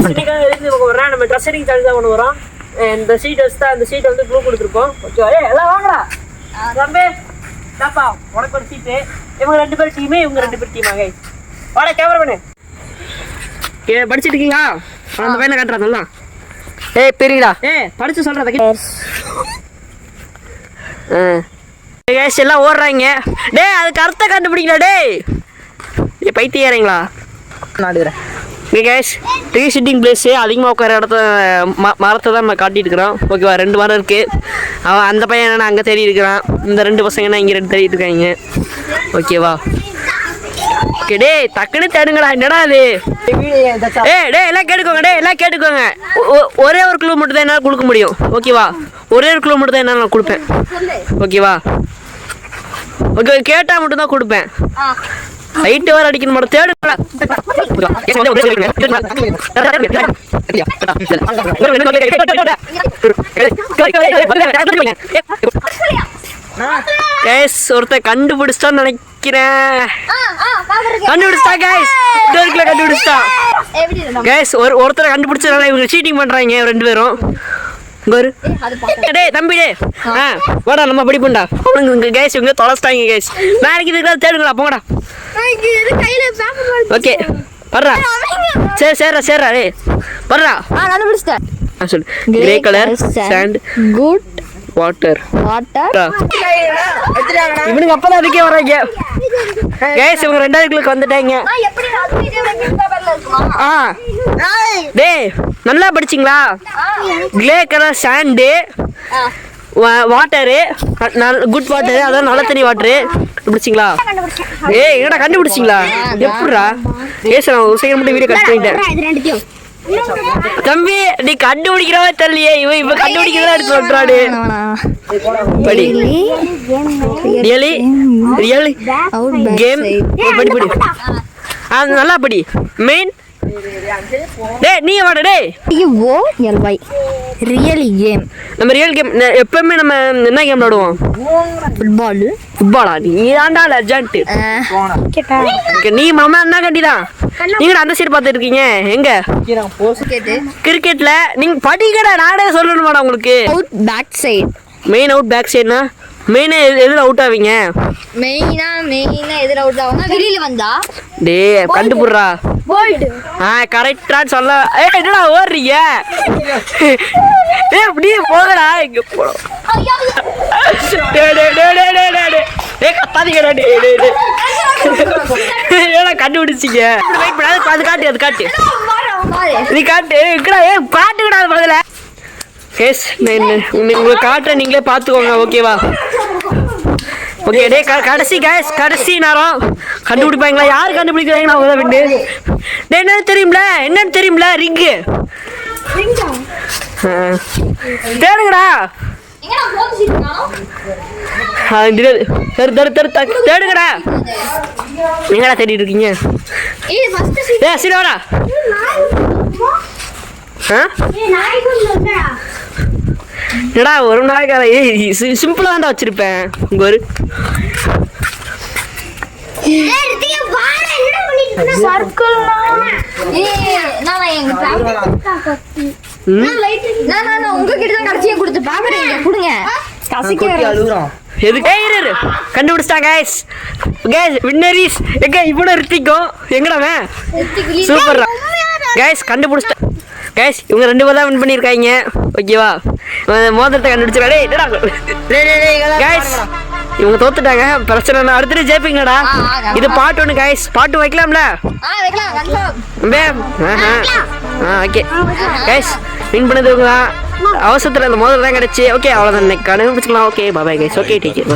வரோம். நம்ம dress heading challenge தான் பண்ண வரோம். இந்த சீட் வச்சு அந்த சீட்டை வந்து க்ளூ கொடுத்துருப்போம். ஓகே எல்லாம் வாங்கடா தம்பி தாப்பா உனக்கு ஒரு சீட்டு. இவங்க 2 பேர் டீமே, இவங்க 2 பேர் டீமாங்க. வாடா கேமரா பண்ணு. படிச்சுட்டு இருக்கீங்களா? அந்த பையனை காட்டுறா நல்லா. பெரியடா படிச்சு சொல்றத எல்லாம் ஓடுறாங்க. டேய் அதுக்கு அர்த்தம் கண்டுபிடிக்கல. டேய் பைத்தியாரீங்களா? நாடுகிறேன் ட்ரீ சிட்டிங் பிளேஸு அதிகமாக உட்கார இடத்த மரத்தை தான் நம்ம காட்டிட்டு இருக்கிறோம். ஓகேவா 2 மரம் இருக்குது. அவன் அந்த பையன் என்னன்னா அங்கே தேடி இருக்கிறான். இந்த 2 பசங்கன்னா இங்கே 2 தேடிட்டு இருக்காங்க. ஓகேவா ஓகே டேய் டக்குன்னு தேடுங்கடா. என்னடா அது? டே எல்லாம் கேட்டுக்கோங்க. எல்லாம் கேட்டுக்கோங்க. ஒரே ஒரு க்ளூ மட்டும் தான் என்னால் கொடுக்க முடியும். ஓகேவா ஒரே ஒரு க்ளூ மட்டும் தான் என்னால் நான் கொடுப்பேன். ஓகேவா ஓகே கேட்டால் மட்டும் தான் கொடுப்பேன். ஹைட்டு வர அடிக்கணும் மட்டும் தேடுங்களா. ஒருத்தர் கண்டுபிடிச்சிட்டான்னு நினைக்கிறேன். கண்டுபிடிச்சிட்டா ஒருத்தரை கண்டுபிடிச்சதுனால இவங்க சீட்டிங் பண்றாங்க 2 பேரும். தம்பி வாடா நம்ம படிப்போம்டா. அவனுங்க கேஸ் இவங்க தொலைச்சிட்டாங்க. கேஸ் நாளைக்கு இதுக்கு தேடுங்களா போங்கடா. ஓகே பர்றா சரிடா டேய் பர்றா. சொல்லு grey colour sand good water இவனுக்கு அப்பதான் அதுக்கே வர்றாங்க. கேஸ் இவங்க 2வது கிளூக்கு வந்துட்டாங்க. டேய் நல்லா படிச்சிங்களா? Grey colour sand water good water அதான் நல்ல தண்ணி வாட்டரு கண்டுபிடிச்சிங்களா? என்னடா கண்டுபிடிச்சிங்களா? எப்படிடா நான் சீக்கிரம் மட்டும் வீடியோ கட் பண்ணிட்டேன். தம்பி நீ கண்டுபிடிக்கிறவா தெரியலையே. இவன் கண்டுபிடிக்கிறதா எடுத்து சொல்றாடு. படி ரியலி கேம் படி நல்லா படி. மெயின் டேய் நீ வாடா. டேய் ரியலி கேம் நம்ம ரியல் கேம் எப்பவுமே நம்ம என்ன கேம் விளையாடுவோம்? ஃபுட்பாலா? நீ தான்டா லெஜண்ட். நீ மாமா என்ன கண்டிதான் நீங்க அந்த சைடு பார்த்துட்டு இருக்கீங்க. எங்க கிரிக்கெட்ல நீங்க படிக்கடா. நானே சொல்லணுமாடா உங்களுக்கு? Out back side. Main out back சைடுனா மெயினா எதுல அவுட் ஆவீங்க? மெயினா எதுல அவுட் ஆவனா வெளியில வந்தா. டேய் கண்டுபிடுறா. கரெக்டா சொல்ல. என்னடா ஓடுறீங்க? இப்படி போகடா. இங்க போ. கத்தாதீங்கடா. கண்டுபிடிச்சிங்க. அது காட்டு நீ காட்டு காட்டுக்கடா பதில. கேஸ் உங்களுக்கு காட்டுறேன் நீங்களே பார்த்துக்கோங்க. ஓகேவா ஓகே டே கடைசி நேரம் கண்டுபிடிப்பாங்களா? யார் கண்டுபிடிக்கிறாங்க? நான் உதவி டே என்னன்னு தெரியும்ல ரிங்கு தேடுங்கடா. தேடுங்கடா. நீங்களா தேடிட்டு இருக்கீங்க? சரிடா. என்னடா ஒரு நாளைக்கு சிம்பிளா தான் வச்சிருப்பேன். ஒரு கண்டுபிடிச்சிட்டாங்க. இவ்வளவு ரித்திக்கும் எங்கடா சூப்பர் கண்டுபிடிச்சிட்டேன். கைஸ் இவங்க 2 பேர் தான் வின் பண்ணியிருக்காங்க. ஓகேவா மோதிரத்தை கண்டுபிடிச்சிடா. கைஸ் இவங்க தோத்துட்டாங்க. பிரச்சனை அடுத்துட்டு ஜெயிப்பீங்கடா. இது பார்ட் 1 கைஸ். பார்ட் 2 வைக்கலாம்ல? ஓகே கைஸ் வின் பண்ணது இவங்க தான். அவசரத்தில் அந்த மோதிரம் தான் கிடச்சி. ஓகே அவ்வளோதான் கண்டுபிடிச்சிக்கலாம். Okay bye guys. Okay take care.